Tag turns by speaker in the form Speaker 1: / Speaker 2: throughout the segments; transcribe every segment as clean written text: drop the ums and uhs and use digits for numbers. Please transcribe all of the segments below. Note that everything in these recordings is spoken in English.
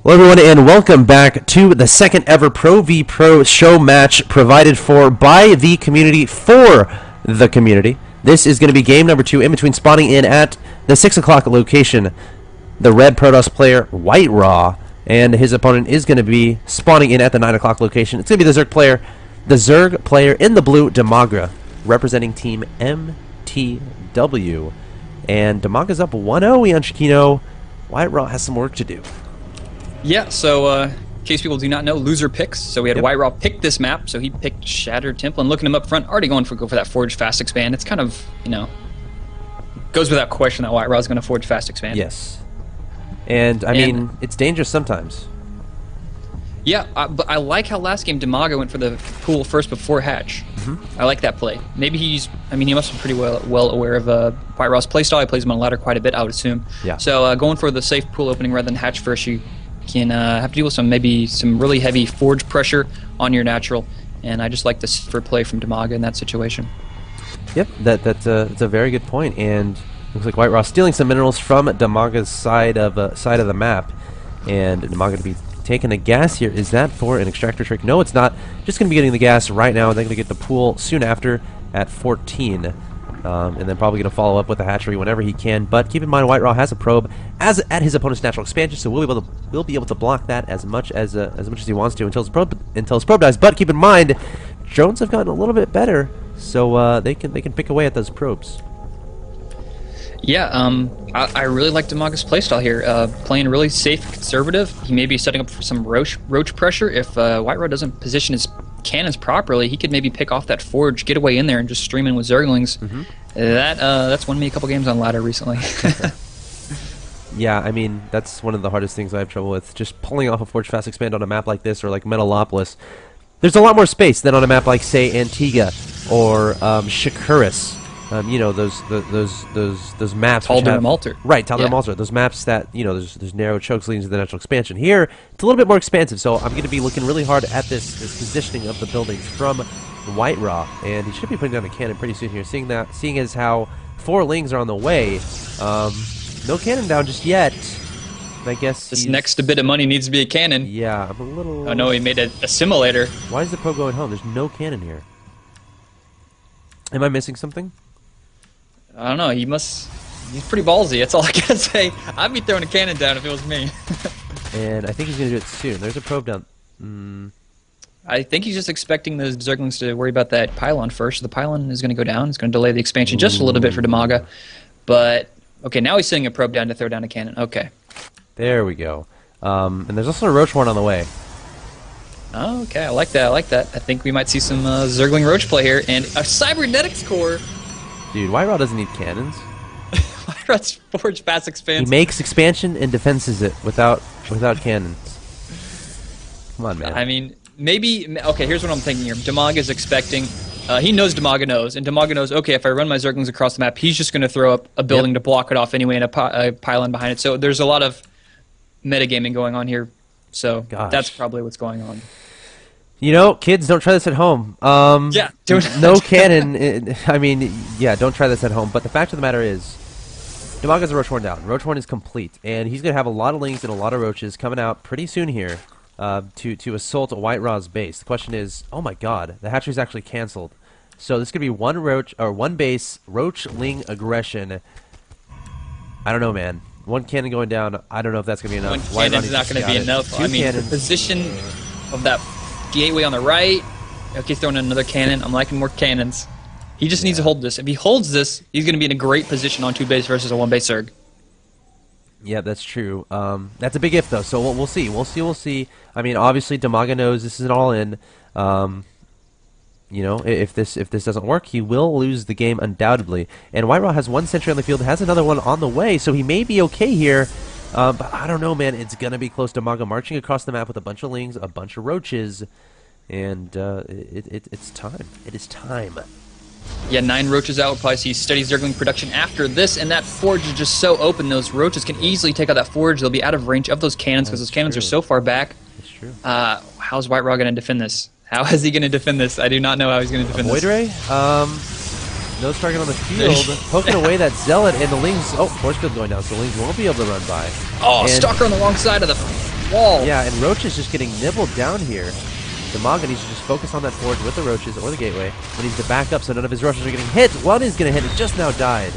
Speaker 1: Hello everyone and welcome back to the second ever Pro v Pro show match provided for by the community for the community. This is going to be game number 2 in between spawning in at the 6 o'clock location. The red Protoss player WhiteRa and his opponent is going to be spawning in at the 9 o'clock location. It's going to be the Zerg player in the blue Dimaga representing team mtw. And Dimaga's up 1-0 EonShikeno. WhiteRa has some work to do.
Speaker 2: Yeah, so in case people do not know, loser picks. So we had
Speaker 1: Yep.
Speaker 2: WhiteRa pick this map, so he picked Shattered Temple, and looking him up front, already go for that Forge Fast Expand. It's kind of, goes without question that WhiteRa is going to Forge Fast Expand.
Speaker 1: Yes. And, I mean, it's dangerous sometimes.
Speaker 2: Yeah, but I like how last game Dimaga went for the pool first before Hatch. I like that play. Maybe he must be pretty well aware of WhiteRa's playstyle. He plays him on ladder quite a bit, I would assume. Yeah. So going for the safe pool opening rather than Hatch first, you can have to deal with some really heavy forge pressure on your natural, and I just like this for play from Dimaga in that situation.
Speaker 1: Yep, that's a very good point, and looks like WhiteRa stealing some minerals from Dimaga's side of the map, and Dimaga to be taking the gas here. Is that for an extractor trick? No, it's not. Just going to be getting the gas right now. They're going to get the pool soon after at 14. And then probably going to follow up with a hatchery whenever he can. But keep in mind, WhiteRa has a probe at his opponent's natural expansion, so we'll be able to block that as much as he wants to until his probe dies. But keep in mind, drones have gotten a little bit better, so they can pick away at those probes.
Speaker 2: Yeah, I really like Dimaga's playstyle here. Playing really safe, conservative. He may be setting up for some roach pressure. If WhiteRa doesn't position his cannons properly, he could maybe pick off that forge, get away in there, and just stream in with Zerglings. That's won me a couple games on ladder recently.
Speaker 1: Yeah, I mean, that's one of the hardest things I have trouble with. Just pulling off a Forge Fast Expand on a map like this, or like Metalopolis. There's a lot more space than on a map like, say, Antigua or Shakuris. You know, those maps.
Speaker 2: Tal'Darim Altar.
Speaker 1: Right, Tal'Darim Altar. Those maps that, there's narrow chokes leading to the natural expansion. Here, it's a little bit more expansive, so I'm going to be looking really hard at this positioning of the buildings from WhiteRa, and he should be putting down a cannon pretty soon here. Seeing as how 4 lings are on the way, no cannon down just yet. I guess
Speaker 2: this next bit of money needs to be a cannon.
Speaker 1: Yeah, I'm a little...
Speaker 2: Oh no, he made a simulator.
Speaker 1: Why is the pro going home? There's no cannon here. Am I missing something?
Speaker 2: I don't know. He's pretty ballsy. That's all I can say. I'd be throwing a cannon down if it was me.
Speaker 1: And I think he's going to do it soon. There's a probe down.
Speaker 2: I think he's just expecting the Zerglings to worry about that pylon first. The pylon is going to go down. It's going to delay the expansion just a little bit for Dimaga. But, okay, now he's sending a probe down to throw down a cannon. Okay.
Speaker 1: There we go. And there's also a Roach Horn on the way.
Speaker 2: Oh, okay, I like that. I think we might see some Zergling Roach play here. And a Cybernetics core.
Speaker 1: Dude, WhiteRa doesn't need cannons.
Speaker 2: WhiteRa's Forge Fast Expansion.
Speaker 1: He makes expansion and defenses it without cannons. Come on, man.
Speaker 2: I mean, maybe... Okay, here's what I'm thinking here. Dimaga's expecting... he knows Dimaga knows, and Dimaga knows, okay, if I run my Zerglings across the map, he's just going to throw up a building to block it off anyway and a pylon behind it. So there's a lot of metagaming going on here. So that's probably what's going on.
Speaker 1: Kids, don't try this at home.
Speaker 2: Yeah,
Speaker 1: no cannon. I mean, yeah, don't try this at home. But the fact of the matter is, Dimaga's a Roach Horn down. Roach Horn is complete, and he's going to have a lot of lings and a lot of roaches coming out pretty soon here to assault WhiteRa's base. The question is, oh my god, the hatchery's actually canceled. So this could be one base roach ling aggression. I don't know, man. One cannon going down. I don't know if that's going to be enough.
Speaker 2: One cannon's not going to be enough. I mean, the position of that gateway on the right. Okay, throwing in another cannon. I'm liking more cannons. He just needs to hold this. If he holds this, he's going to be in a great position on 2 base versus a 1 base Zerg.
Speaker 1: Yeah, that's true. That's a big if, though. So we'll see. We'll see. I mean, obviously, Dimaga knows this is an all-in. If this doesn't work, he will lose the game undoubtedly. And WhiteRa has 1 sentry on the field, has another one on the way, so he may be okay here. But I don't know, man. It's going to be close. Dimaga marching across the map with a bunch of lings, a bunch of roaches, and it's time. It is time.
Speaker 2: Yeah, 9 roaches out. We'll probably see steady Zergling production after this, and that forge is just so open. Those roaches can easily take out that forge. They'll be out of range of those cannons because those cannons are so far back.
Speaker 1: That's true.
Speaker 2: How's WhiteRa going to defend this? How is he going to defend this? I do not know how he's going to defend this.
Speaker 1: WhiteRa, no target on the field, poking away that Zealot, and the Lings... Oh, force field going down, so the Lings won't be able to run by.
Speaker 2: Oh, Stalker on the wrong side of the wall.
Speaker 1: Yeah, and Roach is just getting nibbled down here. Dimaga needs to just focus on that forge with the Roaches or the gateway. He needs to back up so none of his Roaches are getting hit. One is going to hit. It just now died.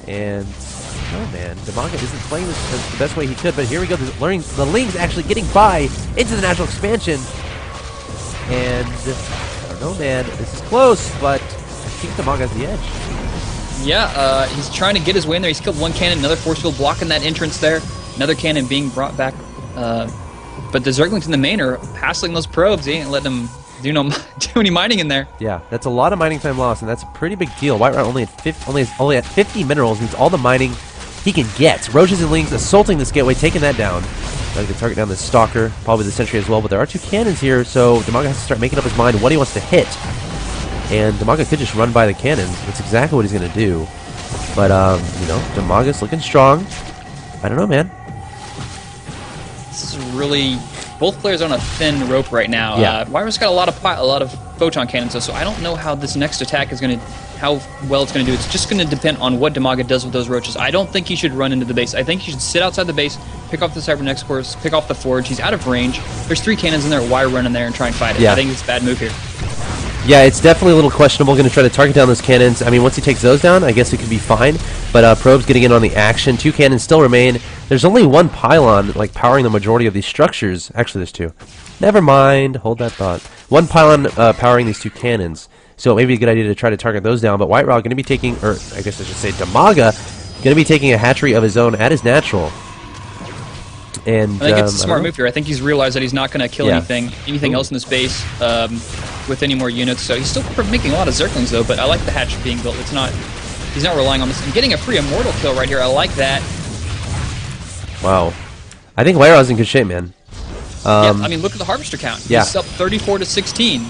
Speaker 1: And, oh man, Dimaga isn't playing this the best way he could. But here we go. The Ling's actually getting by into the natural expansion. And, I don't know, man. This is close, but I think Dimaga has the edge.
Speaker 2: Yeah, he's trying to get his way in there. He's killed one cannon, another force field blocking that entrance there. Another cannon being brought back. But the Zerglings in the main are hassling those probes. He ain't letting them do any mining in there.
Speaker 1: Yeah, that's a lot of mining time lost, and that's a pretty big deal. WhiteRa only at 50 minerals, needs all the mining he can get. Roaches and Lings assaulting this gateway, taking that down. Trying to target down the Stalker, probably the Sentry as well, but there are two cannons here, so Dimaga has to start making up his mind what he wants to hit. And Dimaga could just run by the cannons. That's exactly what he's going to do. But, you know, Dimaga's looking strong. I don't know, man.
Speaker 2: This is really... Both players are on a thin rope right now.
Speaker 1: Yeah.
Speaker 2: WhiteRa's got a lot of photon cannons, though, so I don't know how this next attack is going to... how well it's going to do. It's just going to depend on what Dimaga does with those Roaches. I don't think he should run into the base. I think he should sit outside the base, pick off the Cybernetics course, pick off the Forge. He's out of range. There's 3 cannons in there. Why run in there and try and fight it?
Speaker 1: Yeah.
Speaker 2: I think it's a bad move here.
Speaker 1: Yeah, it's definitely a little questionable. Going to try to target down those cannons. I mean, once he takes those down, I guess it could be fine. But Probe's getting in on the action. 2 cannons still remain. There's only 1 pylon, like, powering the majority of these structures. Actually, there's 2. Never mind. Hold that thought. 1 pylon powering these 2 cannons. So it may be a good idea to try to target those down. But WhiteRa going to be taking, or I guess I should say Dimaga, going to be taking a hatchery of his own at his natural. And
Speaker 2: I think it's a smart move here. I think he's realized that he's not going to kill anything else in the space with any more units. So he's still making a lot of Zerglings, though, but I like the hatch being built. It's not... He's not relying on this. And getting a free Immortal kill right here, I like that.
Speaker 1: Wow. I think WhiteRa's in good shape, man.
Speaker 2: Yeah, I mean, look at the Harvester count.
Speaker 1: Yeah.
Speaker 2: He's up 34 to 16.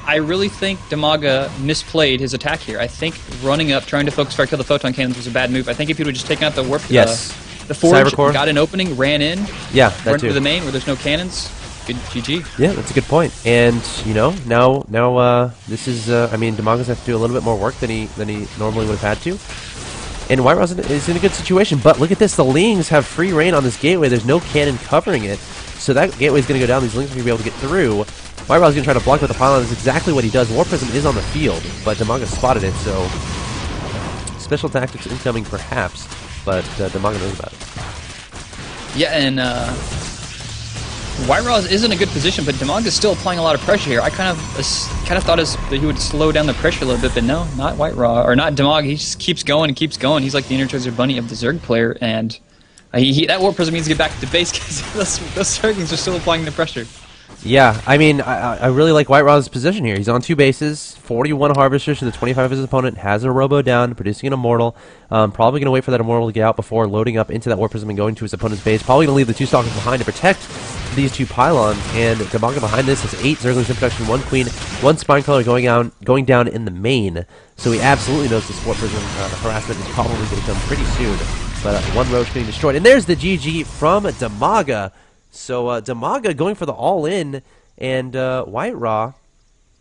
Speaker 2: I really think Dimaga misplayed his attack here. I think running up, trying to focus fire, kill the Photon Cannons was a bad move. I think if he would have just taken out the warp... the Forge,
Speaker 1: Cybercore.
Speaker 2: Got an opening, ran in,
Speaker 1: Yeah, that
Speaker 2: run
Speaker 1: too.
Speaker 2: to the main where there's no cannons. Good GG.
Speaker 1: Yeah, that's a good point. And you know, now this is I mean, Dimaga's have to do a little bit more work than he normally would have had to. And WhiteRa is in a good situation. But look at this, the Lings have free reign on this gateway. There's no cannon covering it, so that gateway is going to go down. These Lings are going to be able to get through. WhiteRa's going to try to block with the pylon. That's exactly what he does. War Prism is on the field, but Dimaga spotted it. So special tactics incoming, perhaps. But Dimaga knows about it.
Speaker 2: Yeah, and WhiteRa is in a good position, but Dimaga is still applying a lot of pressure here. I kind of thought that he would slow down the pressure a little bit, but no, not WhiteRa, or not Dimaga. He just keeps going and keeps going. He's like the Energizer Bunny of the Zerg player, and that War Prism means to get back to the base because those Zerglings are still applying the pressure.
Speaker 1: Yeah, I mean, I really like WhiteRa's position here. He's on 2 bases, 41 Harvesters to the 25 of his opponent, has a Robo down, producing an Immortal. Probably going to wait for that Immortal to get out before loading up into that War Prism and going to his opponent's base. Probably going to leave the 2 Stalkers behind to protect these 2 pylons. And Dimaga behind this has 8 Zerglings in production, 1 Queen, 1 Spine Color going down in the main. So he absolutely knows this War Prism harassment is probably going to come pretty soon. But 1 Roach getting destroyed. And there's the GG from Dimaga. So Dimaga going for the all-in, and WhiteRa,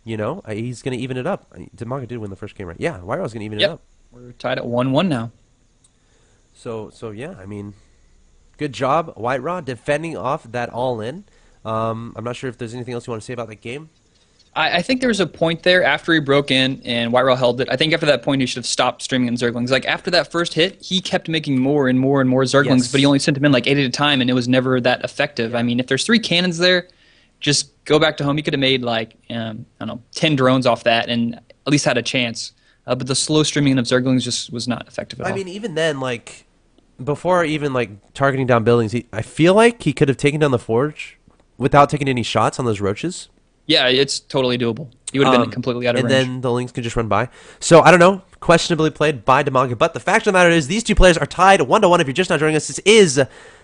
Speaker 1: you know, he's going to even it up. Dimaga did win the first game, right? Yeah, WhiteRa's going to even it up.
Speaker 2: We're tied at 1-1 now.
Speaker 1: So yeah, I mean, good job, WhiteRa, defending off that all-in. I'm not sure if there's anything else you want to say about that game.
Speaker 2: I think there was a point there after he broke in and WhiteRa held it. I think after that point he should have stopped streaming in Zerglings. Like after that first hit, he kept making more and more and more Zerglings,
Speaker 1: Yes.
Speaker 2: but he only sent them in like 8 at a time, and it was never that effective. I mean, if there's 3 cannons there, just go back to home. He could have made like I don't know, 10 drones off that, and at least had a chance. But the slow streaming of Zerglings just was not effective at all.
Speaker 1: I mean, even then, like before even like targeting down buildings, I feel like he could have taken down the Forge without taking any shots on those Roaches.
Speaker 2: Yeah, it's totally doable. He would have been completely out of range.
Speaker 1: And then the Lings could just run by. So, I don't know. Questionably played by Dimaga. But the fact of the matter is, these 2 players are tied 1-1. If you're just not joining us, this is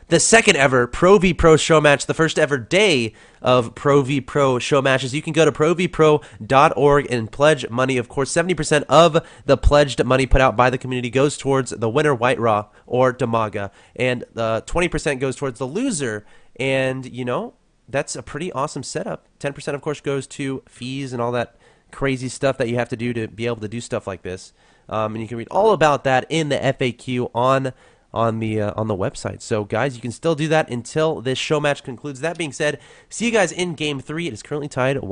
Speaker 1: the second ever Pro v Pro show match, the first ever day of Pro v Pro show matches. You can go to provpro.org and pledge money. Of course, 70% of the pledged money put out by the community goes towards the winner, WhiteRa or Dimaga. And 20% goes towards the loser. And, you know, that's a pretty awesome setup. 10%, of course, goes to fees and all that crazy stuff that you have to do to be able to do stuff like this. And you can read all about that in the FAQ on on the website. So guys, you can still do that until this show match concludes. That being said, see you guys in game 3. It is currently tied 1.